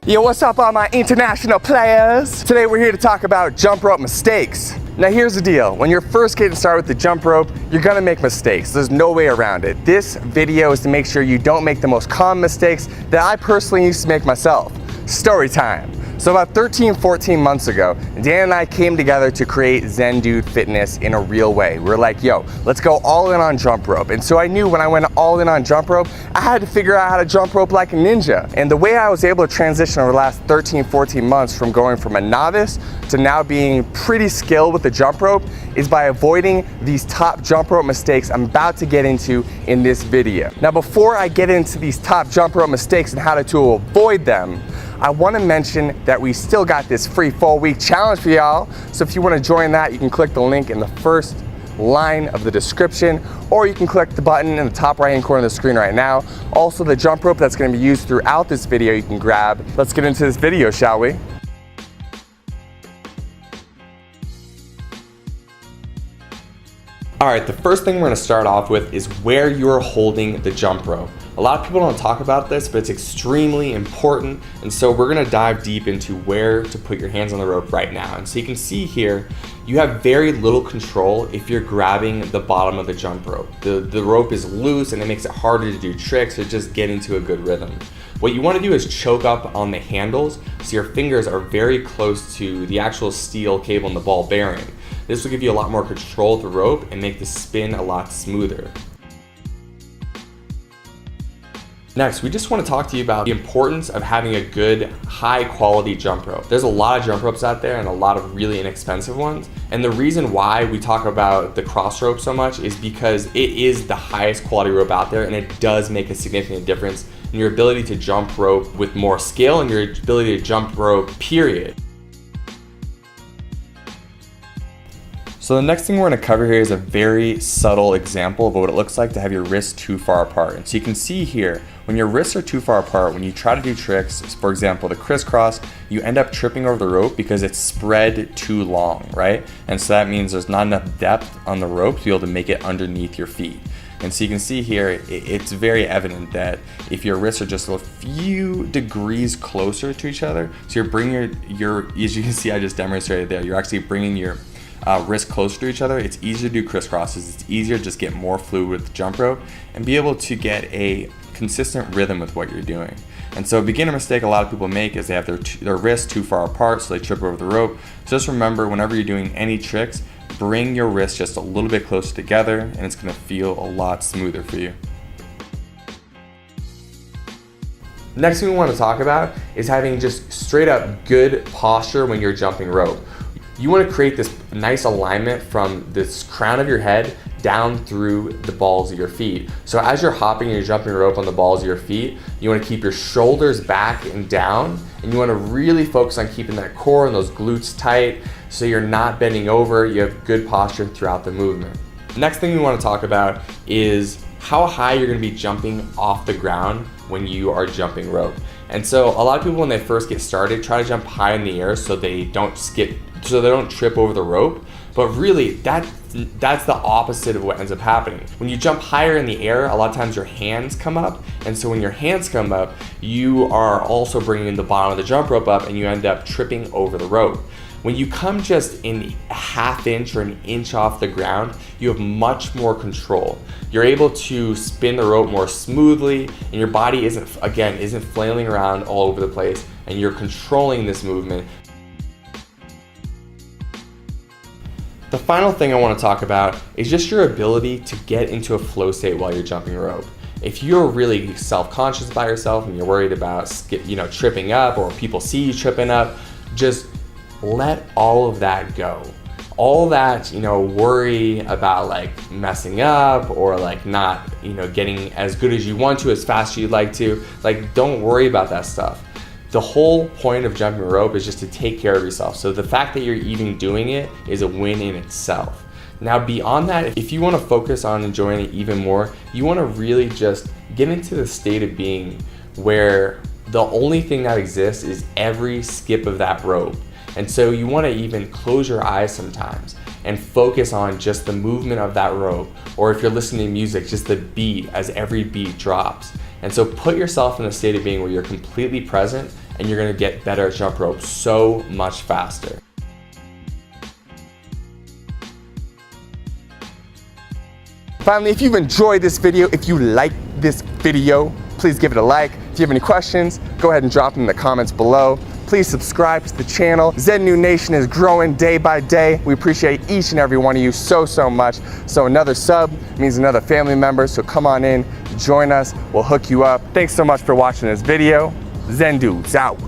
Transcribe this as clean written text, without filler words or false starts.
Yo, what's up all my international players? Today we're here to talk about jump rope mistakes. Now here's the deal, when you're first getting started with the jump rope, you're gonna make mistakes. There's no way around it. This video is to make sure you don't make the most common mistakes that I personally used to make myself. Story time. So about 13, 14 months ago, Dan and I came together to create Zen Dude Fitness in a real way. We're like, yo, let's go all in on jump rope. And so I knew when I went all in on jump rope, I had to figure out how to jump rope like a ninja. And the way I was able to transition over the last 13, 14 months from going from a novice to now being pretty skilled with the jump rope is by avoiding these top jump rope mistakes I'm about to get into in this video. Now before I get into these top jump rope mistakes and how to avoid them, I want to mention that we still got this free 4-week challenge for y'all. So if you want to join that, you can click the link in the first line of the description, or you can click the button in the top right hand corner of the screen right now. Also, the jump rope that's going to be used throughout this video you can grab. Let's get into this video, shall we? All right, the first thing we're going to start off with is where you're holding the jump rope. A lot of people don't talk about this, but it's extremely important. And so we're gonna dive deep into where to put your hands on the rope right now. And so you can see here, you have very little control if you're grabbing the bottom of the jump rope. The rope is loose and it makes it harder to do tricks or just get into a good rhythm. What you wanna do is choke up on the handles so your fingers are very close to the actual steel cable and the ball bearing. This will give you a lot more control of the rope and make the spin a lot smoother. Next, we just want to talk to you about the importance of having a good, high quality jump rope. There's a lot of jump ropes out there and a lot of really inexpensive ones. And the reason why we talk about the cross rope so much is because it is the highest quality rope out there and it does make a significant difference in your ability to jump rope with more skill and your ability to jump rope, period. So the next thing we're going to cover here is a very subtle example of what it looks like to have your wrists too far apart. And so you can see here, when your wrists are too far apart, when you try to do tricks, for example, the crisscross, you end up tripping over the rope because it's spread too long, right? And so that means there's not enough depth on the rope to be able to make it underneath your feet. And so you can see here, it's very evident that if your wrists are just a few degrees closer to each other, so you're bringing as you can see, I just demonstrated there, you're actually bringing your wrists closer to each other, it's easier to do crisscrosses, it's easier to just get more fluid with the jump rope and be able to get a consistent rhythm with what you're doing. And so a beginner mistake a lot of people make is they have their wrists too far apart, so they trip over the rope. So just remember, whenever you're doing any tricks, bring your wrists just a little bit closer together and it's going to feel a lot smoother for you. Next thing we want to talk about is having just straight up good posture when you're jumping rope. You want to create this nice alignment from this crown of your head down through the balls of your feet. So as you're hopping and you're jumping rope on the balls of your feet, you want to keep your shoulders back and down, and you want to really focus on keeping that core and those glutes tight so you're not bending over, you have good posture throughout the movement. Next thing we want to talk about is how high you're going to be jumping off the ground when you are jumping rope. And so a lot of people when they first get started try to jump high in the air so they don't trip over the rope, but really that's the opposite of what ends up happening. When you jump higher in the air, a lot of times your hands come up, and so when your hands come up, you are also bringing the bottom of the jump rope up and you end up tripping over the rope. When you come just in a half inch or an inch off the ground, you have much more control. You're able to spin the rope more smoothly and your body isn't flailing around all over the place, and you're controlling this movement. The final thing I want to talk about is just your ability to get into a flow state while you're jumping rope. If you're really self-conscious about yourself and you're worried about tripping up or people see you tripping up, just let all of that go. All that, worry about like messing up or like not, getting as good as you want to, as fast as you'd like to, like don't worry about that stuff. The whole point of jumping rope is just to take care of yourself. So the fact that you're even doing it is a win in itself. Now beyond that, if you want to focus on enjoying it even more, you want to really just get into the state of being where the only thing that exists is every skip of that rope. And so you want to even close your eyes sometimes and focus on just the movement of that rope. Or if you're listening to music, just the beat as every beat drops. And so put yourself in a state of being where you're completely present and you're gonna get better at jump rope so much faster. Finally, if you've enjoyed this video, if you like this video, please give it a like. If you have any questions, go ahead and drop them in the comments below. Please subscribe to the channel. ZenNu Nation is growing day by day. We appreciate each and every one of you so much. So another sub means another family member, so come on in, join us, we'll hook you up. Thanks so much for watching this video. Zen Dudes out.